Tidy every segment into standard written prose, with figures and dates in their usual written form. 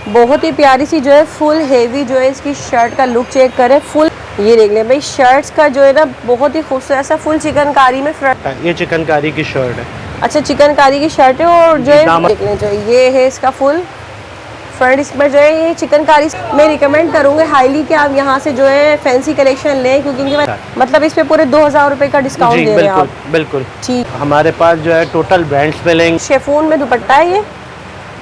बहुत ही प्यारी सी जो है फुल हेवी जो है इसकी शर्ट का लुक चेक करें। फुल ये देख लें भाई, शर्ट्स का जो है ना बहुत ही खूबसूरत सा फुल चिकनकारी में फ्रंट। ये चिकनकारी की शर्ट है। अच्छा, चिकनकारी की शर्ट है और जो है देख लें जो ये है इसका फुल फ्रंट, इसमें जो है ये चिकनकारी। मैं रिकमेंड करूँगी हाईली कि आप यहाँ से जो है फैंसी कलेक्शन लें, क्योंकि इनके मतलब इस पे पूरे 2000 रुपए का डिस्काउंट दे रहे हैं आप। बिल्कुल ठीक, हमारे पास जो है टोटल ब्रांड्स मिलेंगे। शेफून में दुपट्टा है ये,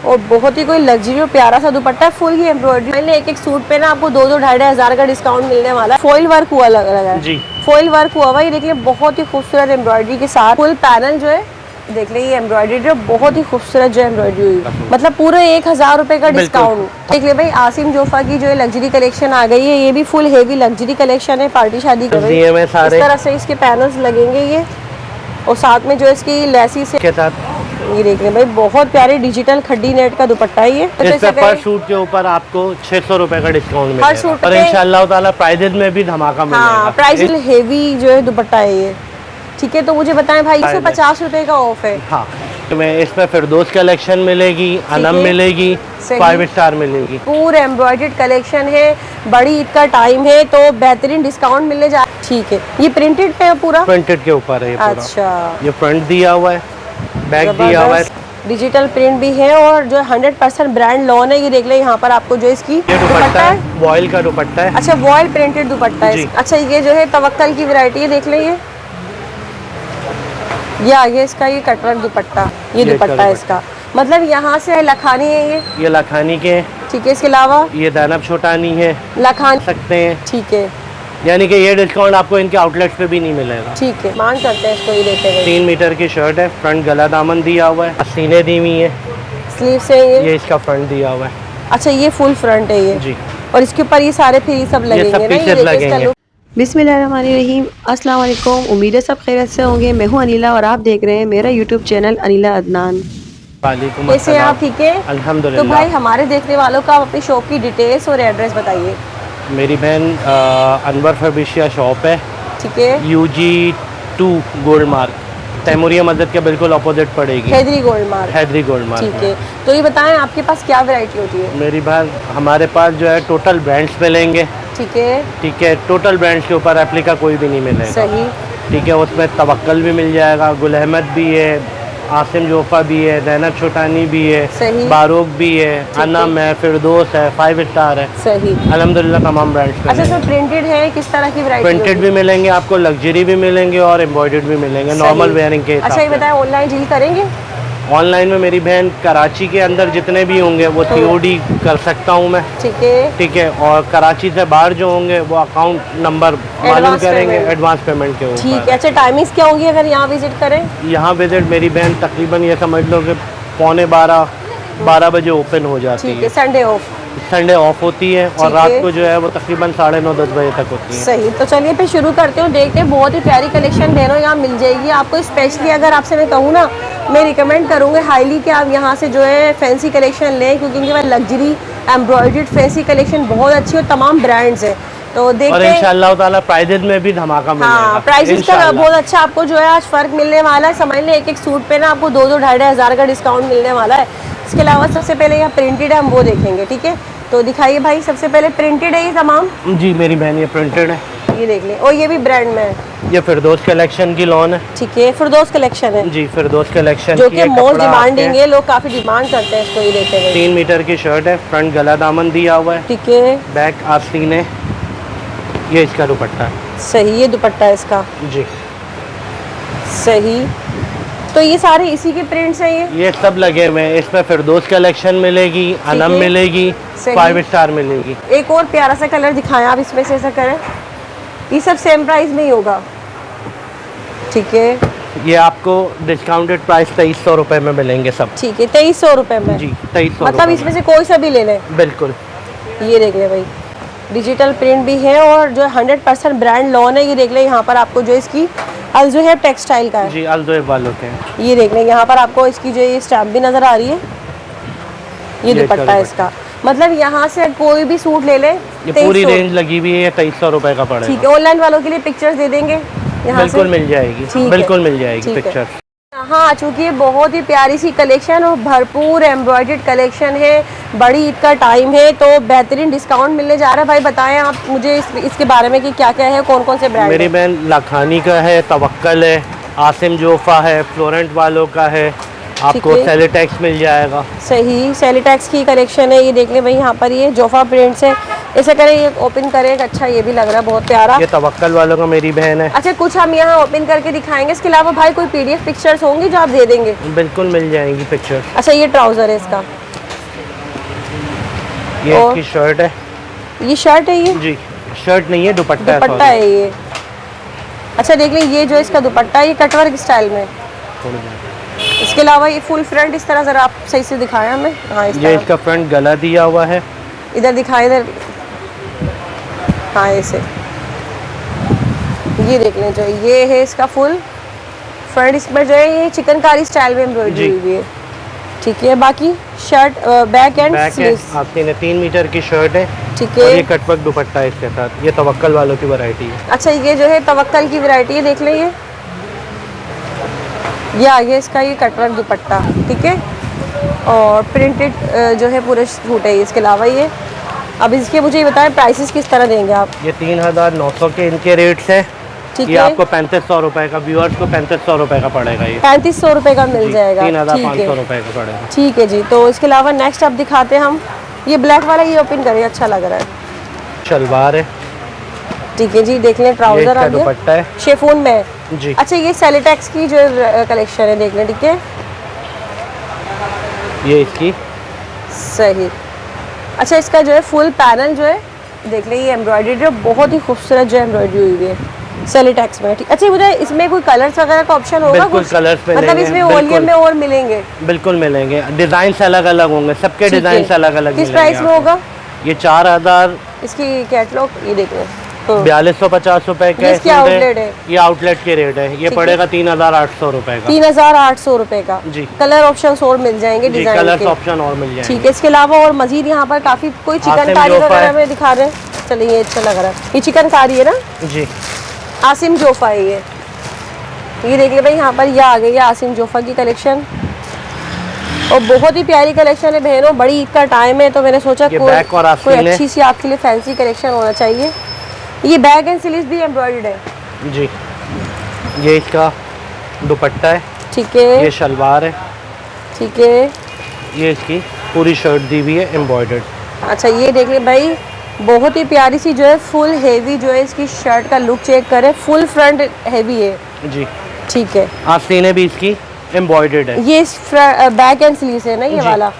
और बहुत ही कोई लग्जरी और प्यारा सा दुपट्टा है। फुल ही एम्ब्रॉयडरी, मैंने एक सूट पे ना आपको 2-2 2,500 का डिस्काउंट मिलने वाला है। फॉइल वर्क हुआ लगा है जी, फॉइल वर्क हुआ हुआ, ये देखिए बहुत ही खूबसूरत एम्ब्रॉयडरी के साथ फुल पैनल जो है देख लीजिए, एम्ब्रॉयडरी जो बहुत ही खूबसूरत जो एम्ब्रॉयडरी हुई, मतलब पूरे 1000 रुपए का डिस्काउंट। देख लिया भाई, आसिम जोफा की जो है लग्जरी कलेक्शन आ गई है। ये भी फुल हेवी लग्जरी कलेक्शन है, पार्टी शादी कर रही है। इस तरह से इसके पैनल्स लगेंगे ये, और साथ में जो इसकी लेसी से के साथ ये देख रहे हैं भाई, बहुत प्यारे डिजिटल खड्डी नेट का दुपट्टा है ये। इस पे पर सूट के ऊपर आपको 600 रुपए का डिस्काउंट मिलेगा हर सूट और इंशाल्लाह ताला प्राइजेज में भी धमाका मिलेगा। हाँ, प्राइस हेवी जो है दुपट्टा है ये। ठीक है, तो मुझे बताएं भाई, 150 रुपए का ऑफ है। हाँ, मैं इसमें फिरदौस कलेक्शन मिलेगी, अनम मिलेगी, 5 स्टार मिलेगी। पूरे एम्ब्रॉयडर्ड कलेक्शन है, बड़ी ईद का टाइम है तो बेहतरीन डिस्काउंट मिलने जा। ठीक है, ये प्रिंटेड पे है पूरा, प्रिंटेड के ऊपर है ये पूरा। अच्छा, ये फ्रंट दिया हुआ है, बैक दिया हुआ है, डिजिटल प्रिंट भी है, और जो 100% ब्रांड लॉन है। ये देख ले यहाँ पर आपको जो इसकी ये दुपट्टा है, वॉइल का दुपट्टा है। अच्छा, वॉइल प्रिंटेड दुपट्टा है। अच्छा, ये जो है तवक्कल की वैरायटी है, देख ले ये आगे इसका ये कटवर्क दुपट्टा, ये दुपट्टा है इसका, मतलब यहाँ से लखानी है ये लखानी के। ठीक है, इसके अलावा ये दैनब छोटानी है, लखानी सकते हैं। ठीक है, यानी कि ये डिस्काउंट आपको इनके आउटलेट्स पे भी नहीं मिलेगा। ठीक है, मांग करते हैं इसको। ये देखेंगे 3 मीटर की शर्ट है, फ्रंट गला दामन दिया हुआ है, सीने दी हुई है, स्लीव से ये इसका फ्रंट दिया हुआ है। अच्छा, ये फुल फ्रंट है ये जी, और इसके ऊपर ये सारे फिर सब लगेंगे ना, ये लगेंगे। बिस्मिल्लाहिर्रहमानिर्रहीम, अस्सलाम वालेकुम। उम्मीद है सब खैरियत से होंगे। मैं हूँ अनिला और आप देख रहे हैं मेरा यूट्यूब चैनल अनिला अदनान। वालेकुम कैसे हैं आप? ठीक है, अल्हम्दुलिल्लाह। तो भाई हमारे देखने वालों का अपनी शॉप की डिटेल्स और एड्रेस बताइए। मेरी बहन अनवर फर्बिशिया शॉप है, ठीक है, UG2 गोल्ड मार्क, तैमूरिया मस्जिद के बिल्कुल अपोजिट पड़ेगी, Haidari gold mark. Haidari gold mark. ठीक है, तो ये बताएं आपके पास क्या वैरायटी होती है? मेरी बहन हमारे पास जो है टोटल ब्रांड्स मिलेंगे। ठीक है, ठीक है, टोटल ब्रांड्स के ऊपर रेप्लिका कोई भी नहीं मिलेगा। सही, ठीक है, उसमें तवक्कल भी मिल जाएगा, गुल अहमद भी है, आसिम जोफा भी है, दैनब छोटानी भी है, सही, बारूक भी है, अनम है, फिरदौस है, 5 स्टार है। सही, अल्हम्दुलिल्लाह तमाम ब्रांड्स। अच्छा, सर प्रिंटेड है, किस तरह की वैरायटी? प्रिंटेड भी मिलेंगे आपको, लग्जरी भी मिलेंगे और एम्ब्रॉयडर्ड भी मिलेंगे नॉर्मल वेयरिंग के। अच्छा, ये बताएं ऑनलाइन डील करेंगे? ऑनलाइन में मेरी बहन कराची के अंदर जितने भी होंगे वो COD कर सकता हूँ मैं। ठीक है, ठीक है, और कराची से बाहर जो होंगे वो अकाउंट नंबर मालूम करेंगे एडवांस पेमेंट के ऊपर। ठीक है, अच्छा टाइमिंग्स क्या होंगी अगर यहाँ विजिट करें? यहाँ विजिट मेरी बहन तकरीबन ये समझ लो कि 11:45 बजे ओपन हो जाती है। Sunday off? संडे ऑफ होती है, और रात को जो है वो तकरीबन 9:30-10 बजे तक होती है। सही, तो चलिए फिर शुरू करते हो, देखते हैं। बहुत ही प्यारी कलेक्शन बहनों यहाँ मिल जाएगी आपको। स्पेशली अगर आपसे मैं कहूँ ना, मैं रिकमेंड करूँगी हाईली कि आप यहाँ से जो है फैंसी कलेक्शन लें, क्योंकि इनके पास लग्जरी एम्ब्रॉयडर्ड फैंसी कलेक्शन बहुत अच्छी और तमाम ब्रांड्स है। तो देखते हैं, इंशाल्लाह ताला प्राइजेज में भी धमाका मिलेगा। हाँ, प्राइसेस का बहुत अच्छा आपको जो है आज फर्क मिलने वाला है। समझ लें एक सूट पे ना आपको 2-2 2,500 का डिस्काउंट मिलने वाला है। इसके अलावा सबसे पहले यहाँ प्रिंटेड है, हम वो देखेंगे। ठीक है, तो दिखाइए भाई, सबसे पहले प्रिंटेड है ये तमाम? जी मेरी बहन ये प्रिंटेड है, ये देख लें, और ये भी ब्रांड में है। ये फिरदौस कलेक्शन की लॉन है। ठीक है, फिरदौस कलेक्शन है जी, फिरदौस कलेक्शन जो कि मोस्ट डिमांडिंग है, लोग काफी डिमांड करते हैं इसको। ये देखेंगे 3 मीटर की शर्ट है, फ्रंट गला दामन दिया हुआ है। ठीक है, बैक आस्तीन है, ये इसका दुपट्टा है। सही, ये दुपट्टा है इसका जी, सही। तो ये सारे इसी के प्रिंट्स हैं ये सब लगे हुए हैं। इसमें फिरदौस कलेक्शन मिलेगी, अनम मिलेगी, 5 स्टार मिलेगी। एक और प्यारा सा कलर दिखाएं आप, इसमें से ऐसा करें। ये सब सेम प्राइस में ही होगा? ठीक है, ये आपको डिस्काउंटेड प्राइस 2300 रुपए में मिलेंगे सब। ठीक है, 2300 रुपए में? जी, 2300, मतलब इसमें से कोई सा भी ले लें? बिल्कुल। ये देख ले भाई, डिजिटल प्रिंट भी है और जो 100% ब्रांड लॉन है। ये देख ले यहाँ पर आपको जो इसकी अलजुहैब टेक्सटाइल का है। जी, अलजुहैब वालों के हैं। ये देख लें, यहाँ पर आपको इसकी जो ये स्टैम्प भी नजर आ रही है। ये दुपट्टा है इसका, मतलब यहाँ से कोई भी सूट ले ले, ये पूरी रेंज लगी हुई है, 2300 रुपए का पड़ेगा। ठीक है, ऑनलाइन वालों के लिए पिक्चर्स दे देंगे यहाँ बिल्कुल मिल जाएगी, बिल्कुल मिल जाएगी पिक्चर। हाँ, चूंकि ये बहुत ही प्यारी सी कलेक्शन और भरपूर एम्ब्रॉयडर्ड कलेक्शन है, बड़ी ईद का टाइम है तो बेहतरीन डिस्काउंट मिलने जा रहा है। भाई बताएं आप मुझे इसके बारे में कि क्या क्या है, कौन कौन से ब्रांड मेरी बहन लाखानी का है, तवक्कल है, आसिम जोफा है, फ्लोरेंट वालों का है, आपको ठीक है। सेलिटेक्स मिल जाएगा। सही, सेलिटेक्स की कलेक्शन है ये, देख लें भाई यहाँ पर ये जोफा प्रिंट्स है। ऐसे करें, ये ओपन करें, एक अच्छा ये भी लग रहा है बहुत प्यारा। ये तवक्कल वालों का मेरी बहन है। अच्छा, कुछ हम यहाँ ओपन करके दिखाएंगे, इसके अलावा भाई कोई पीडीएफ पिक्चर्स होंगी जो आप दे देंगे? बिल्कुल मिल जाएंगी पिक्चर। अच्छा, ये ट्राउजर है इसका, ये और इसकी शर्ट है। ये शर्ट है, ये जी शर्ट नहीं है, दुपट्टा है। दुपट्टा है ये। अच्छा देख लें, ये जो इसका दुपट्टा है ये कटवर्क स्टाइल में। थोड़ी देर। इसके अलावा ये फुल फ्रंट इस तरह, जरा आप सही से दिखाएं हमें। हाँ, इस ये तरह इसका फ्रंट गला दिया हुआ है। इधर दिखाएं, इधर। हाँ, ऐसे ये देख लें, जो ये है इसका फुल फ्रंट, इसमें जो है ये चिकनकारी स्टाइल में एम्ब्रॉयडरी हुई है। ठीक है, बाकी शर्ट बैक एंड स्लीव्स। आपने 3 मीटर की शर्ट है। ठीक और ये है। कटवर्क दुपट्टा है इसके साथ। ये तवक्कल वालों की वैरायटी है। अच्छा, ये जो है तवक्कल की वैरायटी है, देख लें ये आगे इसका ये कटवर्क दुपट्टा। ठीक है, और प्रिंटेड जो है पूरे सूट है। इसके अलावा ये, अब इसके मुझे ये बताएं प्राइसेस किस तरह देंगे आप? ये 3900 के इनके रेट्स है। ठीक ये है, आपको 3500 रुपए का, व्यूअर्स को 3500 रुपए का पड़ेगा। ये 3500 रुपये का मिल जाएगा। 3500 रुपए का पड़ेगा। ठीक है जी। तो इसके अलावा नेक्स्ट अब दिखाते हैं हम, ये ब्लैक वाला, ये ओपन करिए, अच्छा लग रहा है। शलवार है। ठीक है जी, देख लें ये ट्राउजर इसका आ गया, दुपट्टा है। शेफून में। जी अच्छा, ये सेलिटेक्स की जो कलेक्शन है, देख लें। ठीक है, ये इसकी सही। अच्छा, इसका जो है फुल पैनल जो है, देख लें, ये एम्ब्रॉयडरी जो बहुत ही खूबसूरत जो एम्ब्रॉयडरी हुई है सेलिटेक्स में। ठीक। अच्छा, मुझे इसमें कोई कलर्स वगैरह का ऑप्शन होगा? बिल्कुल कुछ? कलर्स मतलब मिलेंगे, इसमें बिल्कुल। वॉल्यूम में और मिलेंगे? बिल्कुल मिलेंगे, डिजाइन अलग अलग होंगे, सबके ठीक है। डिजाइन अलग अलग। किस प्राइस में होगा ये 4000 इसकी कैटलॉग? ये देख लें, 4250 रुपए का ये इसकी सूट आउटलेट है। ये आउटलेट के रेट है। ये ठीक पड़ेगा 3800 रुपए का। 3800 रुपए का। जी। कलर ऑप्शंस और मिल जाएंगे जी डिजाइन कलर्स के। ऑप्शन और मिल जाएंगे। ठीक है, इसके अलावा और मजीद यहाँ पर काफी कोई चिकनकारी जोफा वगैरह है। में दिखा रहे हैं। चलिए, ये अच्छा लग रहा है, ये चिकनकारी है ना? जी आसिम जोफा है ये देख ले भाई, यहाँ पर ये आ गई है आसिम जोफा की कलेक्शन, और बहुत ही प्यारी कलेक्शन है बहनों। बड़ी ईद का टाइम है तो मैंने सोचा ये कोई बैक और आस्तीन है। अच्छी सी आपके लिए फैंसी कलेक्शन होना चाहिए। ये बैग एंड स्लीव्स भी एम्ब्रॉयडर्ड है। जी ये इसका दुपट्टा है। ठीक है, ये शलवार है। ठीक है। ये इसकी पूरी शर्ट दी हुई है एम्ब्रॉयडर्ड। अच्छा, ये देख ले भाई, बहुत ही प्यारी सी जो है फुल हेवी जो है इसकी शर्ट का लुक चेक करें, फुल फ्रंट हेवी है। जी ठीक है, आस्तीनें भी इसकी एम्ब्रॉयडर्ड है। ये बैक एंड स्लीव्स है ना ये जी। वाला।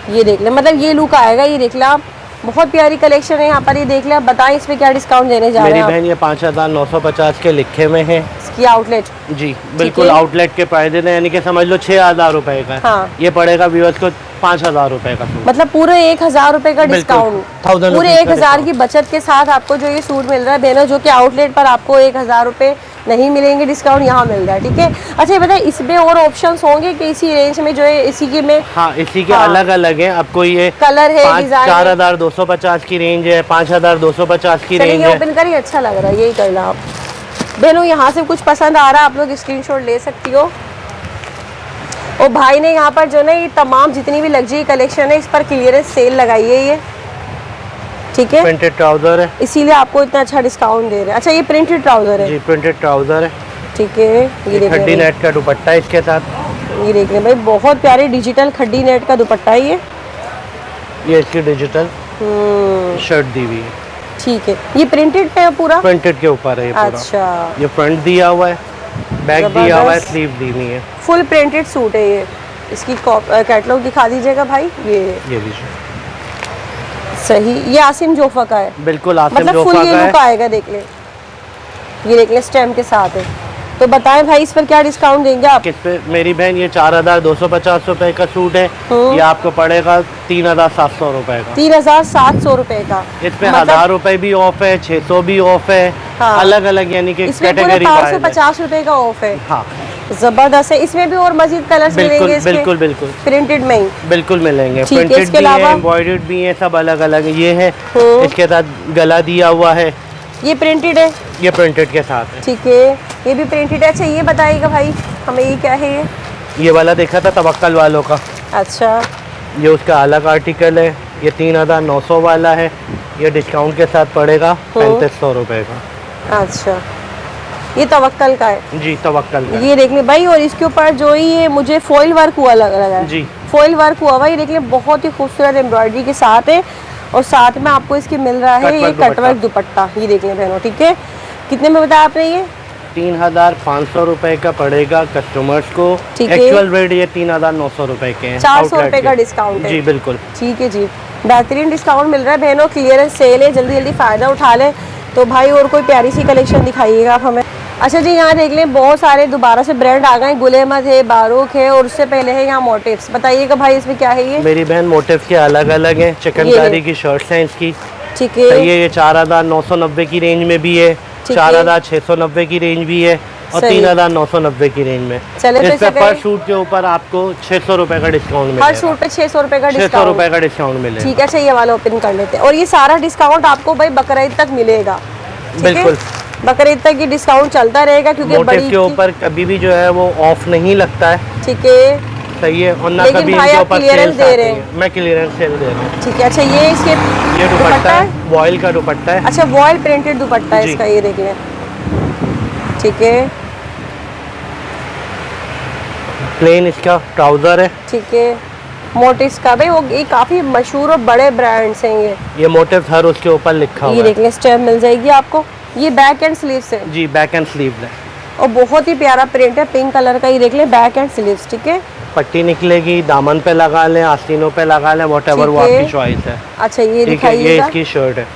ये देख ले, मतलब ये लुक आएगा। ये देख ले आप, बहुत प्यारी कलेक्शन है यहाँ पर। ये देख ले, आप बताएं इसमें क्या डिस्काउंट देने जा रहे मेरी हैं आप? बहन ये 5950 के लिखे में है। इसकी आउटलेट। जी बिल्कुल है। आउटलेट के प्राइस है, यानी कि समझ लो 6000 रुपए का है। हाँ। ये पड़ेगा व्यूअर्स को 5000 रुपए का सूट। मतलब पूरे 1000 रुपए का बिल्कुल, डिस्काउंट, 1000 पूरे रुपीज़ का 1000 की बचत के साथ आपको जो ये सूट मिल रहा है बहनों, जो कि आउटलेट पर आपको 1000 रुपए नहीं मिलेंगे, डिस्काउंट यहाँ मिल रहा है। ठीक है। अच्छा, ये बताइए इसमें और ऑप्शंस होंगे कि इसी रेंज में जो है इसी के में? हाँ इसी के हाँ। अलग अलग है। आपको ये कलर है, डिजाइन है। 4250 की रेंज है, 5250 की चलिए, रेंज ये है। ओपन करिए, अच्छा लग रहा है, यही करना आप बहनों। यहाँ से कुछ पसंद आ रहा है आप लोग स्क्रीनशॉट ले सकती हो। और भाई ने यहाँ पर जो ना ये तमाम जितनी भी लग्जरी कलेक्शन है इस पर क्लियरेंस सेल लगाई है ये। ठीक है, प्रिंटेड ट्राउजर है। इसीलिए आपको इतना अच्छा डिस्काउंट दे रहे हैं। अच्छा, ये प्रिंटेड ट्राउजर है। जी प्रिंटेड ट्राउजर है। ठीक है, ये देख खड्डी रहे नेट का दुपट्टा है इसके साथ। ये देख रहे हैं भाई, बहुत प्यारी डिजिटल खड्डी नेट का दुपट्टा है ये इसकी डिजिटल शर्ट दी हुई है। ठीक है, ये प्रिंटेड पे है पूरा? प्रिंटेड के ऊपर है ये पूरा। अच्छा, ये फ्रंट दिया हुआ है, बैक दिया हुआ है, जबरदस्त। स्लीव दी हुई है। फुल प्रिंटेड सूट है ये। इसकी कैटलॉग दिखा दीजिएगा भाई। ये लीजिए। सही, ये आसिम जोफा का है। बिल्कुल आसिम मतलब फुल जोफा ये का लुक है। आएगा, देख ले, ये देख ले स्टैम्प के साथ है। तो बताएं भाई इस पर क्या डिस्काउंट देंगे आप? किस पे मेरी बहन ये 4250 रुपए का सूट है। ये आपको पड़ेगा 3700 रुपए का। 3700 रुपए का। इसमें मतलब 1000 रुपए भी ऑफ है, 600 भी ऑफ है। हाँ। अलग अलग यानी कि इसमें पूरे कैटेगरी वाइज है। 550 रुपए का ऑफ है। हाँ जबरदस्त है। इसमें भी और मजीद कलर्स बिल्कुल मिलेंगे इसके? बिल्कुल बिल्कुल प्रिंटेड में ही? बिल्कुल मिलेंगे। ठीक है, प्रिंटेड इसके भी है, अलावा? एम्ब्रॉयडर्ड भी है, सब अलग अलग ये है। इसके साथ गला दिया हुआ है। ये प्रिंटेड है? ये प्रिंटेड के साथ है। ठीक है, ये भी प्रिंटेड है। अच्छा, ये बताइएगा भाई हमें, ये क्या है? ये वाला देखा था तवक्कल वालों का, अच्छा ये उसका अलग आर्टिकल है। ये 3900 वाला है, ये डिस्काउंट के साथ पड़ेगा 3500 रुपये का। अच्छा, ये तवक्कल का है जी, तवक्कल का। ये देख ले भाई। और इसके ऊपर जो ये मुझे फॉइल वर्क हुआ लगा है जी, फॉइल वर्क हुआ हुआ, ये देख ले बहुत ही खूबसूरत एम्ब्रॉयडरी के साथ है। और साथ में आपको इसकी मिल रहा है ये कटवर्क दुपट्टा। ये देख ले बहनों, ठीक है। कितने में बताया आपने ये? 3500 रुपये का पड़ेगा कस्टमर्स को। ठीक है। एक्चुअल रेट ये 3900 रुपये के हैं। 400 रुपये का डिस्काउंट है। जी बिल्कुल, ठीक है जी, बेहतरीन डिस्काउंट मिल रहा है बहनों। क्लियरेंस सेल है, जल्दी जल्दी फ़ायदा उठा लें। तो भाई और कोई प्यारी सी कलेक्शन दिखाइएगा आप हमें। अच्छा जी, यहाँ देख लें बहुत सारे दोबारा से ब्रांड आ गए। गुल अहमद है, बारूक है, और उससे पहले है यहाँ मोटिव्स। बताइएगा भाई इसमें क्या है ये? मेरी बहन मोटिव के अलग अलग हैं। चिकनकारी की शर्ट्स हैं इसकी, ठीक है। सही है। ये 4990 की रेंज में भी है, 4690 की रेंज भी है, और 3990 की रेंज में। चले तो इस पे पर सूट के ऊपर आपको 600 रुपये का डिस्काउंट मिलेगा। हर सूट पे 600 रुपये का 600 रुपये का डिस्काउंट मिलेगा। ठीक है। अच्छा, ये वाला ओपन कर लेते हैं। और ये सारा डिस्काउंट आपको भाई बकरीद तक मिलेगा। बिल्कुल, बकरीद तक ये डिस्काउंट चलता रहेगा, क्योंकि मोटिव के ऊपर कभी भी जो है वो ऑफ नहीं लगता है। ठीक है, सही है। और ना लेकिन कभी भाई इनके आप ऊपर क्लियरेंस सेल दे रहे हैं। मैं क्लियरेंस सेल दे रहा हूँ। ठीक है। अच्छा, ये इसके ये दुपट्टा है, वॉयल का दुपट्टा है। अच्छा, वॉयल प्रिंटेड दुपट्टा है इसका, ये देख लें। ठीक है, प्लेन इसका ट्राउजर है। ठीक है। मोटिव्स का भाई वो ये काफी मशहूर और बड़े ब्रांड्स हैं ये मोटिव हर उसके ऊपर लिखा हुआ ये है। देख लें, स्टेप मिल जाएगी आपको। ये बैक एंड स्लीव्स है जी, बैक एंड स्लीव है। और बहुत ही प्यारा प्रिंट है, पिंक कलर का। ये देख लें, बैक एंड स्लीव्स। ठीक है। पट्टी निकलेगी, दामन पे लगा लें, आस्तीनों पे लगा लें, व्हाटएवर वो आपकी चॉइस है। अच्छा, ये ठीक है, ये दिखाइएगा। इसकी शर्ट है।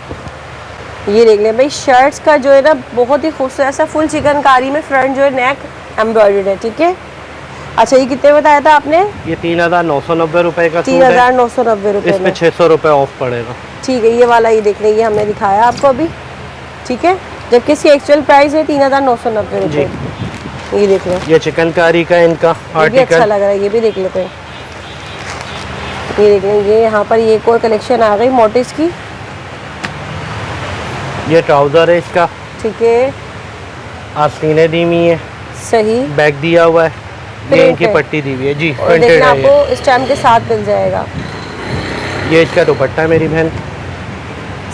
ये देख लें भाई, शर्ट्स का जो है ना बहुत ही खूबसूरत सा फुल चिकनकारी में फ्रंट जो है नेक एम्ब्रॉयडर्ड है। ठीक है। अच्छा, ये कितने बताया था आपने? ये 3990 रुपए का सूट है। 3990 रुपये इसमें में। 600 रुपए ऑफ पड़ेगा। ठीक है, ये वाला ये देख लें, ये हमने दिखाया आपको अभी। ठीक है, जबकि इसकी एक्चुअल प्राइस है 3990 रुपये। ये देख लें, ये चिकनकारी का इनका ये भी अच्छा आर्टिकल। लग रहा है, ये भी देख लेते हैं। ये देख लें, ये यहाँ पर ये एक और कलेक्शन आ गई मोटिव्स की। ये ट्राउजर है इसका। ठीक है, आस्तीनें दी हुई है, सही। बैक दिया हुआ है, ये प्रिंट इनकी है। पट्टी दी हुई है। जी, और प्रिंटेड देखना है ये। आपको स्टैम्प के साथ मिल जाएगा। ये इसका दुपट्टा है मेरी बहन।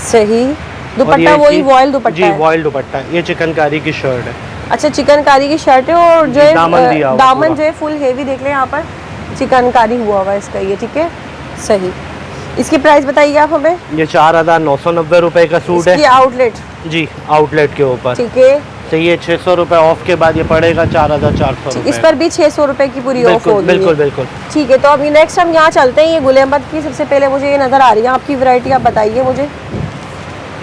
सही, और दुपट्टा ये वही इसकी- वॉयल दुपट्टा जी, है। वॉयल दुपट्टा है। ये चिकनकारी की शर्ट है। अच्छा, चिकनकारी की शर्ट है और जो है दामन दिया हुआ दामन पूरा। जो है फुल हेवी देख लें यहाँ पर चिकनकारी हुआ हुआ है इसका ये। ठीक है, सही। इसकी प्राइस बताइए आप हमें। ये 4990 रुपए का सूट इसकी है। आउटलेट। जी, आउटलेट के ऊपर। ठीक है, तो ये 600 रुपए ऑफ के बाद ये पड़ेगा 4400 इस रुपए। पर भी 600 रुपए की पूरी ऑफ बिल्कुल होगी। बिल्कुल बिल्कुल। ठीक है, तो अभी नेक्स्ट हम यहाँ चलते हैं। ये गुल अहमद की सबसे पहले मुझे ये नज़र आ रही है आपकी वैरायटी, आप बताइए मुझे।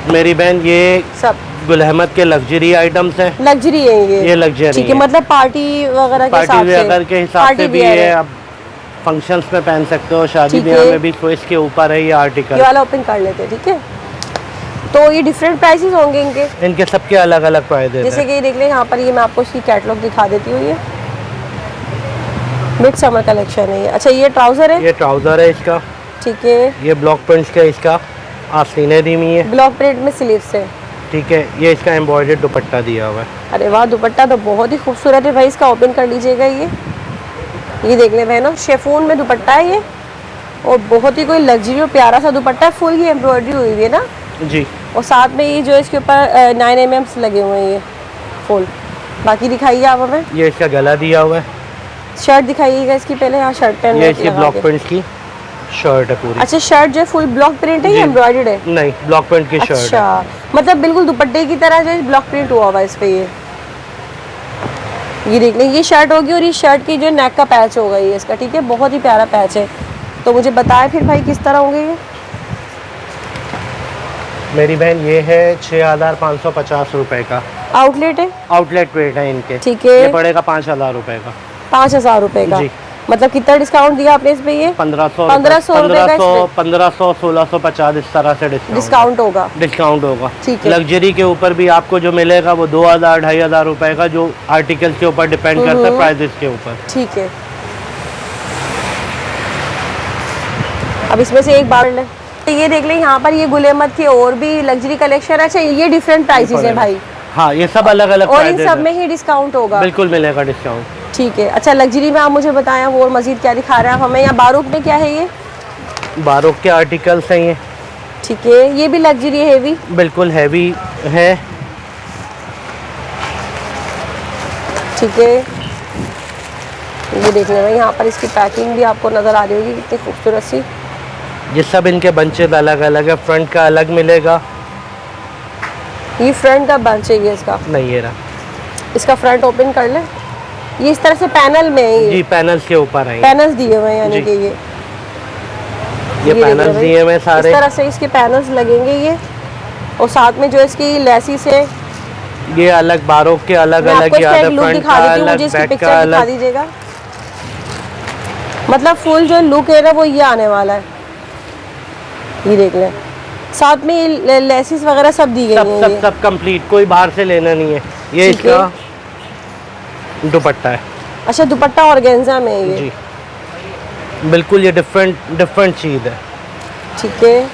मेरी बहन ये सब गुल अहमद के लग्जरी आइटम्स हैं। लग्जरी है ये लग्जरी ठीक है, मतलब पार्टी वगैरह के पार्टी हिसाब से। वेयर के हिसाब पार्टी से भी वेयर है। अब फंक्शंस में पहन सकते हो, शादी ठीक ब्याह है। में भी, तो इसके ऊपर है ये ये आर्टिकल। वाला ओपन कर लेते हैं। ठीक है, तो ये डिफरेंट प्राइसेस होंगे इनके, इनके सबके अलग अलग प्राइस जैसे हैं। कि ये देख लें यहाँ पर, ये मैं आपको इसकी कैटलॉग दिखा देती हूँ। ये मिड समर कलेक्शन है ये। अच्छा, ये ट्राउजर है। ये ट्राउजर है इसका। ठीक है, ये ब्लॉक प्रिंट्स का इसका आस्तीनें दी हुई है। ब्लॉक प्रिंट में स्लीव्स है। ठीक है, ये इसका एम्ब्रॉयडर्ड दुपट्टा दिया हुआ है। अरे वाह, दुपट्टा तो बहुत ही खूबसूरत है भाई। इसका ओपन कर लीजिएगा। ये देख लें बहनों, शेफून में दुपट्टा है ये, और बहुत ही कोई लग्जरी और प्यारा सा दुपट्टा है। फुल ये एम्ब्रॉयडरी हुई हुई है ना, जी, और साथ में ये जो इसके ऊपर 9 mm लगे हुए हैं ये फुल। बाकी दिखाइए आप हमें। ये इसका गला दिया हुआ है। शर्ट दिखाइएगा इसकी पहले। यहाँ शर्ट पहन ये इसकी ब्लॉक प्रिंट्स की शर्ट है पूरी। अच्छा, शर्ट जो है फुल ब्लॉक प्रिंट है या जी। एम्ब्रॉयडर्ड है? नहीं, ब्लॉक प्रिंट की शर्ट है। अच्छा, मतलब बिल्कुल दुपट्टे की तरह जो है ब्लॉक प्रिंट हुआ हुआ है इस पे ये देख लें, ये शर्ट होगी। और ये शर्ट की जो नेक का पैच होगा ये इसका। ठीक है, बहुत ही प्यारा पैच है। तो मुझे बताएं फिर भाई किस तरह होंगे ये। मेरी बहन ये है 6550 रुपए का आउटलेट है। आउटलेट रेट है इनके। ठीक है, ये पड़ेगा 5000 रुपए का। 5000 रुपए का। जी। मतलब कितना डिस्काउंट दिया आपने इस पे ये? 1500 रुपए का इसमें? 1500 1650 इस तरह से डिस्काउंट होगा। डिस्काउंट होगा। ठीक है। लग्जरी के ऊपर भी आपको जो मिलेगा वो 2000 2500 रुपए का, जो आर्टिकल के ऊपर डिपेंड करता है प्राइस के ऊपर। ठीक है, अब इसमें से एक बार ले। ये देख लें यहाँ पर, ये गुल अहमद की और भी लग्जरी कलेक्शन है। अच्छा, ये डिफरेंट प्राइसेस है भाई, हाँ, ये सब अलग अलग और इन सब में ही डिस्काउंट होगा। बिल्कुल मिलेगा डिस्काउंट। ठीक है। अच्छा, लग्जरी में आप मुझे बताएं वो और मजीद क्या दिखा रहे हैं आप हमें? यहाँ बारूक में क्या है ये? बारोक के आर्टिकल्स हैं ये। ठीक है, ये भी लग्जरी हैवी? बिल्कुल हैवी है। ठीक है, ये देख लें भाई, यहाँ पर इसकी पैकिंग भी आपको नज़र आ रही होगी कितनी खूबसूरत सी। ये सब इनके बंचेज अलग अलग है, फ्रंट का अलग मिलेगा। ये फ्रंट का बंच है ये इसका? नहीं, ये रहा। इसका फ्रंट ओपन कर ले। ये इस तरह से पैनल में है? जी, पैनल्स के ऊपर है। पैनल्स दिए हुए हैं यानी कि ये पैनल्स दिए हुए सारे। इस तरह से इसके पैनल्स लगेंगे ये, और साथ में जो इसकी लेसिस है ये अलग, बारोक के अलग मैं अलग, आपको इसका एक लुक फ्रंट दिखा का देती हूँ, मुझे अलग, इसकी बैक पिक्चर का दिखा अलग। दीजिएगा। मतलब फुल जो लुक है ना वो ये आने वाला है। ये देख लें, साथ में ये लेसिस वगैरह सब दी गई हैं। सब सब कंप्लीट, कोई बाहर से लेना नहीं है। ये ठीक है। इसका दुपट्टा है। अच्छा, दुपट्टा ऑर्गेन्जा में है ये? जी, बिल्कुल ये डिफरेंट चीज़ है। ठीक है,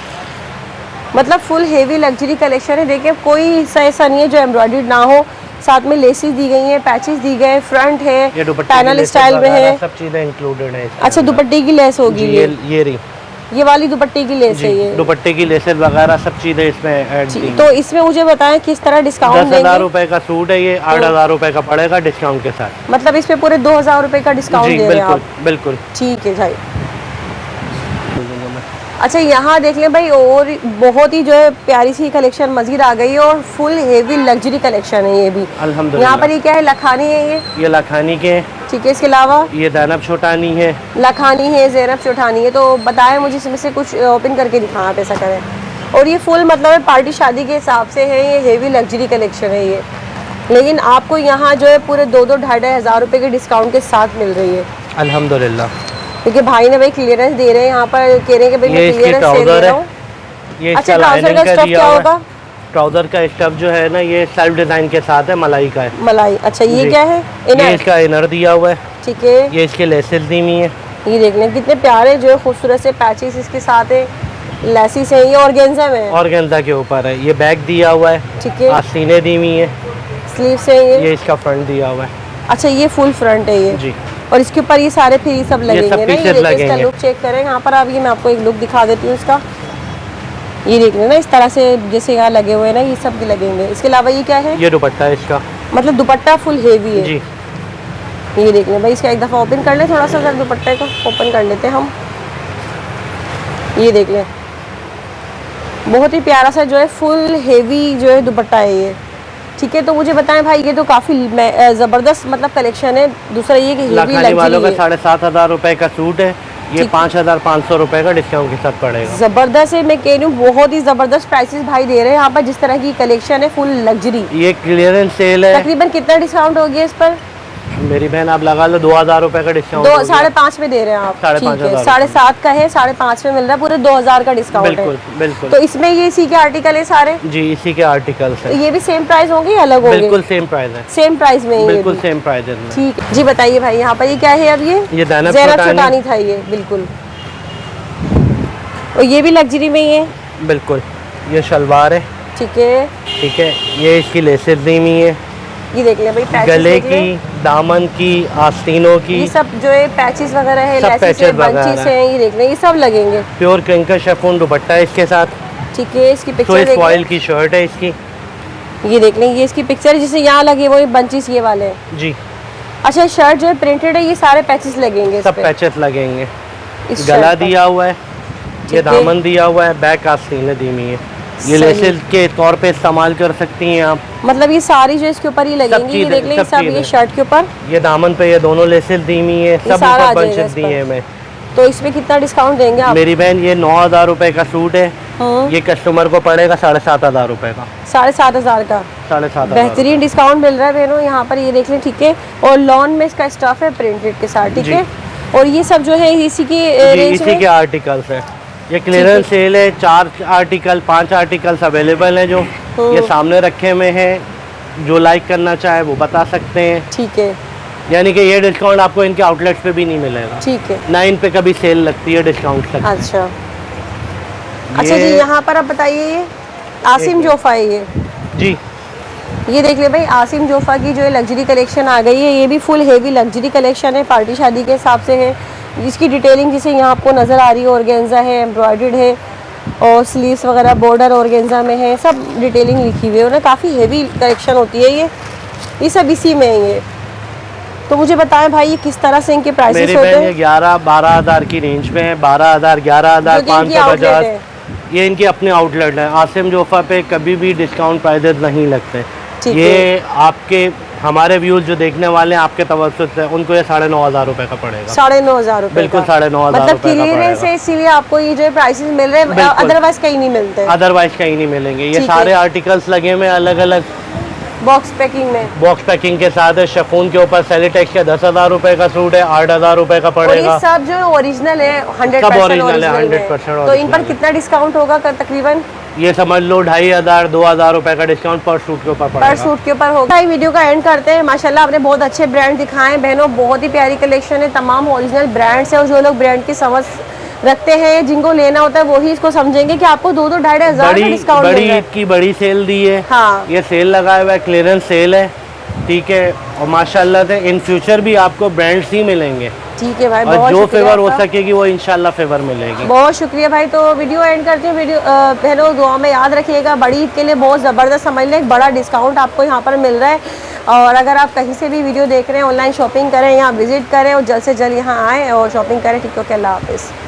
मतलब फुल हेवी लग्जरी कलेक्शन है। देखिए, कोई हिस्सा ऐसा नहीं है जो एम्ब्रॉयडर्ड ना हो। साथ में लेसेस दी गई हैं, पैचेस दी गए, फ्रंट है, ये दुपट्टे की पैनल लेसेस स्टाइल में वगैरह है। सब चीज़ें इंक्लूडेड है इसके अच्छा, अंदर। दुपट्टे की लेस होगी जी, ये रही। ये वाली दुपट्टे की लेस है जी, ये? दुपट्टे की लेसेस वगैरह सब चीज़ें इसमें ऐड जी, दी। तो इसमें मुझे बताएं किस तरह डिस्काउंट 10,000 देंगे? रुपए का सूट है ये, 8,000 रुपए का पड़ेगा डिस्काउंट के साथ। मतलब इसमें पूरे 2,000 रुपए का डिस्काउंट जी, दे रहे हैं बिल्कुल आप? बिल्कुल। ठीक है भाई। अच्छा, यहाँ देख लें भाई, और बहुत ही जो है प्यारी सी कलेक्शन मजीद आ गई है, और फुल हेवी लग्जरी कलेक्शन है ये भी। अल्हम्दुलिल्लाह। यहाँ पर ये क्या है? लखानी है ये लखानी के हैं। ठीक है, इसके अलावा ये दैनब छोटानी है। लखानी है, ज़ैनब चौठानी है। तो बताएं मुझे, इसमें से कुछ ओपन करके दिखाएं आप, ऐसा करें। और ये फुल मतलब पार्टी शादी के हिसाब से है, ये हेवी लग्जरी कलेक्शन है ये, लेकिन आपको यहाँ जो है पूरे 2-2, 2,500 हज़ार रुपये के डिस्काउंट के साथ मिल रही है। अल्हम्दुलिल्लाह। क्योंकि भाई ने भाई क्लियरेंस दे रहे हैं, यहाँ पर कह रहे हैं कि भाई मैं क्लियरेंस सेल दे रहा हूँ। ये अच्छा, इसका ट्राउजर लाइनिंग का का स्टफ दिया क्या हुआ होगा? है। ट्राउजर का स्टफ जो है ना, ये सेल्फ डिजाइन के साथ है, मलाई का है। मलाई। अच्छा, ये जी। क्या है? ये इनर? इसका इनर दिया हुआ है। ठीक है, ये इसके लेसेस दी हुई है। ये देख लें कितने प्यारे जो है खूबसूरत से पैचेस इसके साथ है, लेसिस है। ये ऑर्गेन्जा में है? ऑर्गेन्जा के ऊपर है। ये बैक दिया हुआ है। ठीक है, आस्तीनें दी हुई है। स्लीव्स है ये? ये इसका फ्रंट दिया हुआ है। अच्छा, ये फुल फ्रंट है ये? जी, और इसके ऊपर ये सारे फ्री सब लगेंगे सब ना? पीसेस ये देखिए, इसका लगेंगे। लुक चेक करें यहाँ पर आप। ये मैं आपको एक लुक दिखा देती हूँ इसका। ये देख लेना इस तरह से, जैसे यहाँ लगे हुए हैं ना, ये सब लगेंगे। इसके अलावा ये क्या है? ये दुपट्टा है इसका। मतलब दुपट्टा फुल हेवी है? जी, ये देख लें भाई, इसका एक दफ़ा ओपन कर लें, थोड़ा सा दुपट्टे को ओपन कर लेते हैं हम। ये देख लें, बहुत ही प्यारा सा जो है फुल हेवी जो है दुपट्टा है ये। ठीक है, तो मुझे बताएं भाई, ये तो काफ़ी ज़बरदस्त मतलब कलेक्शन है। दूसरा ये कि हेवी लखानी वालों का लग्जरी है। 7,500 रुपए का सूट है। ये ठीक। 5,500 रुपए का डिस्काउंट के साथ पड़ेगा। ज़बरदस्त है, मैं कह रही हूँ बहुत ही ज़बरदस्त प्राइसेस भाई दे रहे हैं यहाँ पर। जिस तरह की कलेक्शन है फुल लग्जरी। ये क्लियरेंस सेल है। तकरीबन कितना डिस्काउंट हो गया इस पर? मेरी बहन आप लगा लो 2,000 रुपए का डिस्काउंट। 5.5 में दे रहे हैं आप? 5,500 7.5 का है, 5.5 में मिल रहा है, पूरे 2,000 का डिस्काउंट है। बिल्कुल बिल्कुल। तो इसमें ये इसी के आर्टिकल है सारे? जी, इसी के आर्टिकल्स तो हैं। ये भी सेम प्राइस होंगे या अलग होंगे? बिल्कुल सेम प्राइस है। सेम प्राइस में ही बिल्कुल ये सेम प्राइस है। भी? ठीक है जी, बताइए भाई, यहाँ पर ये क्या है अब? ये दैनब ज़ैनब छोटानी। छोटानी था ये, बिल्कुल। और ये भी लग्जरी में ही है? बिल्कुल। ये शलवार है। ठीक है, ठीक है, ये इसकी लेसेस दी हुई है। ये देख लें भाई, पैचेस गले देख लें। की, दामन की, आस्तीनों की, ये सब जो है पैचेस वगैरह है, सब लेसिस है, पैचेस वगैरह बंचेस है, ये देख लें, ये सब लगेंगे। प्योर क्रिंकल शेफून दुपट्टा है इसके साथ। ठीक है, इसकी पिक्चर स्विस देख फॉइल लें। की शर्ट है इसकी। ये देख लें, ये इसकी पिक्चर है, जिसे यहाँ लगे वो बंचेस ये वाले हैं। जी, अच्छा, शर्ट जो है प्रिंटेड है, ये सारे पैचेस लगेंगे इस सब पे? पैचेस लगेंगे। इस गला शर्ट पर? दिया हुआ है। ठीक ये है। दामन दिया हुआ है। बैक आस्तीनें दी हुई है। ये सही। लेसेस के तौर पे इस्तेमाल कर सकती हैं आप। मतलब ये सारी जो इसके ऊपर ही लगेंगी, ये चीज़ें- देख लें, ये सब सब ये चीज़ें। शर्ट के ऊपर। ये दामन पे ये दोनों लेसेस दी हुई है। सब सारा आ ऊपर जाएगा बंचेस इस दिए पर। हैं मैं। तो इसमें कितना डिस्काउंट देंगे आप? मेरी बहन ये 9,000 रुपए का सूट है। हाँ। ये कस्टमर को पड़ेगा 7,500 रुपए का। 7,500 का 7,500। बेहतरीन डिस्काउंट मिल रहा है बहनों यहाँ पर। ये देख लें, ठीक है। और लॉन में इसका स्टफ है प्रिंटेड के साथ, ठीक जी। है। और ये सब जो है इसी की जी, रेंज इसी में? के आर्टिकल्स है। ये क्लियरेंस सेल है। 4 आर्टिकल 5 आर्टिकल्स अवेलेबल हैं जो ये सामने रखे हुए हैं। जो लाइक करना चाहे वो बता सकते हैं। ठीक है, यानी कि ये डिस्काउंट आपको इनके आउटलेट्स पे भी नहीं मिलेगा। ठीक है। ना इन पे कभी सेल लगती है डिस्काउंट तक। अच्छा अच्छा जी, यहाँ पर आप बताइए, ये आसिम जोफा है ये? जी, ये देख ले भाई, आसिम जोफा की जो है लग्जरी कलेक्शन आ गई है। ये भी फुल हेवी लग्जरी कलेक्शन है, पार्टी शादी के हिसाब से है। जिसकी डिटेलिंग जिसे यहाँ आपको नज़र आ रही है, ऑर्गेन्जा है, एम्ब्रॉयडर्ड है और स्लीव्स वगैरह बॉर्डर ऑर्गेन्जा में है, सब डिटेलिंग लिखी हुई है ना। काफ़ी हेवी कलेक्शन होती है ये सब इसी में है ये। तो मुझे बताएं भाई, ये किस तरह से इनके प्राइसेस मेरी होते बहन हैं? ये 11-12 हज़ार की रेंज में है। 12,000, 11,000, जो कि इनकी 550। outlet है। ये इनके अपने आउटलेट है। आसिम जोफा पे कभी भी डिस्काउंट प्राइजेस नहीं लगते। ठीक ये है। आपके हमारे व्यूज जो देखने वाले हैं आपके तवज्जुह से, उनको ये 9,500 रुपये का पड़ेगा। 9,500 रुपये बिल्कुल का। 9,500 मतलब रुपये का क्लियरेंस पड़ेगा। है, इसीलिए आपको ये जो प्राइसेस मिल रहे हैं, बिल्कुल। अदरवाइज कहीं नहीं मिलते। अदरवाइज कहीं नहीं मिलेंगे। ये ठीक सारे है। आर्टिकल्स लगे हुए अलग अलग बॉक्स पैकिंग में। बॉक्स पैकिंग के साथ है। शेफून के ऊपर सेलिटेक्स का 10,000 रुपये का सूट है, 8,000 रुपये का और ये पड़ेगा। सब जो ओरिजिनल है, 100% सब original है, ओरिजिनल 100% तो इन पर original है। कितना डिस्काउंट होगा तकरीबन? ये समझ लो 2,500, 2,000 रुपये का डिस्काउंट पर सूट के ऊपर पर पड़ेगा। सूट के ऊपर होगा। भाई वीडियो का एंड करते हैं। माशाल्लाह आपने बहुत अच्छे ब्रांड दिखाए हैं बहनों, बहुत ही प्यारी कलेक्शन है, तमाम ओरिजिनल ब्रांड्स है। और जो लोग ब्रांड की समझ रखते हैं, जिनको लेना होता है वही इसको समझेंगे कि आपको 2-2, 2,500 का डिस्काउंट बड़ी मिल रहा है। ईद की बड़ी सेल दी है। हाँ। ये सेल लगाया हुआ है, क्लियरेंस सेल है, ठीक है। और माशाल्लाह से इन फ्यूचर भी आपको ब्रांड्स ही मिलेंगे। ठीक है भाई, और बहुत जो शुक्रिया फेवर हो आपका। सकेगी वो इंशाल्लाह फेवर मिलेगी। बहुत शुक्रिया भाई। तो वीडियो एंड करते हैं। वीडियो बहनों दुआ में याद रखिएगा, बड़ी ईद के लिए बहुत ज़बरदस्त समझ लें, एक बड़ा डिस्काउंट आपको यहाँ पर मिल रहा है। और अगर आप कहीं से भी वीडियो देख रहे हैं, ऑनलाइन शॉपिंग करें, यहाँ विजिट करें और जल्द से जल्द यहाँ आएँ और शॉपिंग करें। ठीक है, अल्लाह हाफिज़।